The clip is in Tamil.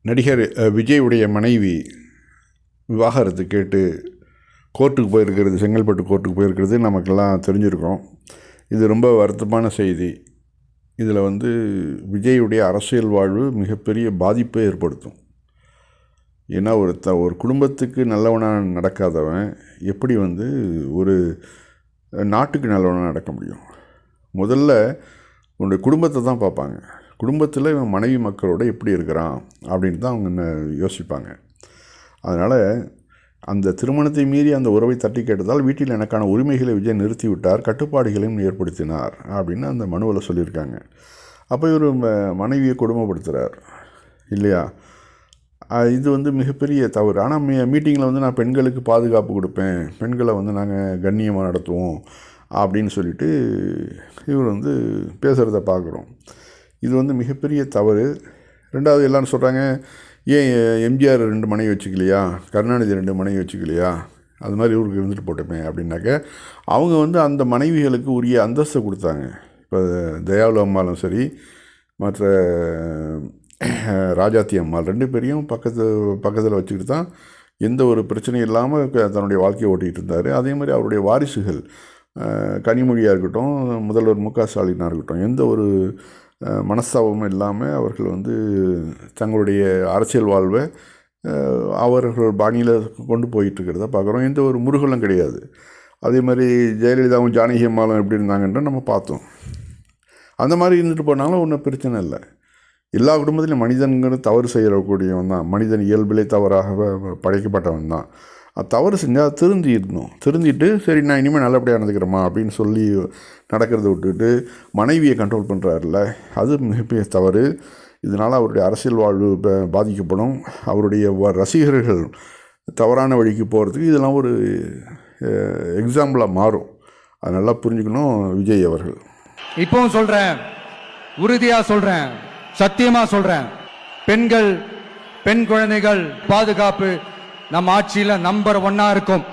நடிகர் விஜயுடைய மனைவி விவாகரத்து கேட்டு கோர்ட்டுக்கு போயிருக்கிறது, செங்கல்பட்டு கோர்ட்டுக்கு போயிருக்கிறது நமக்கெல்லாம் தெரிஞ்சிருக்கோம். இது ரொம்ப வருத்தமான செய்தி. இதில் விஜயுடைய அரசியல் வாழ்வு மிகப்பெரிய பாதிப்பை ஏற்படுத்தும். ஏன்னா ஒரு குடும்பத்துக்கு நல்லவனாக நடக்காதவன் எப்படி ஒரு நாட்டுக்கு நல்லவனாக நடக்க முடியும்? முதல்ல உன்னுடைய குடும்பத்தை தான் பார்ப்பாங்க. குடும்பத்தில் இவன் மனைவி மக்களோட எப்படி இருக்கிறான் அப்படின்னு தான் அவங்க யோசிப்பாங்க. அதனால் அந்த திருமணத்தை மீறி அந்த உறவை தட்டி கேட்டதால் வீட்டில் எனக்கான உரிமைகளை விஜய் நிறுத்திவிட்டார், கட்டுப்பாடுகளையும் ஏற்படுத்தினார் அப்படின்னு அந்த மனுவில் சொல்லியிருக்காங்க. அப்போ இவர் மனைவியை கொடுமைப்படுத்துகிறார் இல்லையா? இது மிகப்பெரிய தவறு. ஆனால் மீட்டிங்கில் நான் பெண்களுக்கு பாதுகாப்பு கொடுப்பேன், பெண்களை நாங்கள் கண்ணியமாக நடத்துவோம் அப்படின்னு சொல்லிட்டு இவர் பேசுகிறத பார்க்குறோம். இது மிகப்பெரிய தவறு. ரெண்டாவது எல்லாரும் சொல்கிறாங்க, ஏன் எம்ஜிஆர் 2 மனைவி வச்சுக்கலையா, கருணாநிதி 2 மனைவி வச்சுக்கலையா, அது மாதிரி இவருக்கு இருந்துட்டு போட்டோமே அப்படின்னாக்க அவங்க அந்த மனைவிகளுக்கு உரிய அந்தஸ்தை கொடுத்தாங்க. இப்போ தயாளு அம்மாலும் சரி, மற்ற ராஜாத்தி அம்மாள் 2 பேரையும் பக்கத்தில் வச்சுக்கிட்டு தான் எந்த ஒரு பிரச்சனையும் இல்லாமல் தன்னுடைய வாழ்க்கையை ஓட்டிகிட்டு இருந்தார். அதே மாதிரி அவருடைய வாரிசுகள் கனிமொழியாக இருக்கட்டும், முதல்வர் மு க ஸ்டாலினாக இருக்கட்டும், எந்த ஒரு மனஸ்தாபமும் இல்லாமல் அவர்கள் தங்களுடைய அரசியல் வாழ்வை அவர்கள் பாணியில் கொண்டு போயிட்டுருக்கிறத பார்க்குறோம். எந்த ஒரு முருகலும் கிடையாது. அதே மாதிரி ஜெயலலிதாவும் ஜானகி அம்மாவும் எப்படி இருந்தாங்கன்ற நம்ம பார்த்தோம். அந்த மாதிரி இருந்துட்டு போனாலும் ஒன்றும் பிரச்சனை இல்லை. எல்லா குடும்பத்திலும் மனிதன்கிற தவறு செய்யக்கூடியவன் தான். மனிதன் இயல்பிலே தவறாக படைக்கப்பட்டவன் தான். தவறு செஞ்சால் திருந்திட்டு சரி நான் இனிமேல் நல்லபடியாக நடந்துக்கிறேம்மா அப்படின்னு சொல்லி நடக்கிறத விட்டுட்டு மனைவியை கண்ட்ரோல் பண்ணுறாருல, அது மிகப்பெரிய தவறு. இதனால் அவருடைய அரசியல் வாழ்வு பாதிக்கப்படும். அவருடைய ரசிகர்கள் தவறான வழிக்கு போகிறதுக்கு இதெல்லாம் ஒரு எக்ஸாம்பிளாக மாறும். அது நல்லா புரிஞ்சுக்கணும் விஜய் அவர்கள். இப்பவும் சொல்கிறேன், உறுதியாக சொல்கிறேன், சத்தியமாக சொல்கிறேன், பெண் குழந்தைகள் பாதுகாப்பு நம்ம ஆட்சியில் நம்பர் 1 இருக்கும்.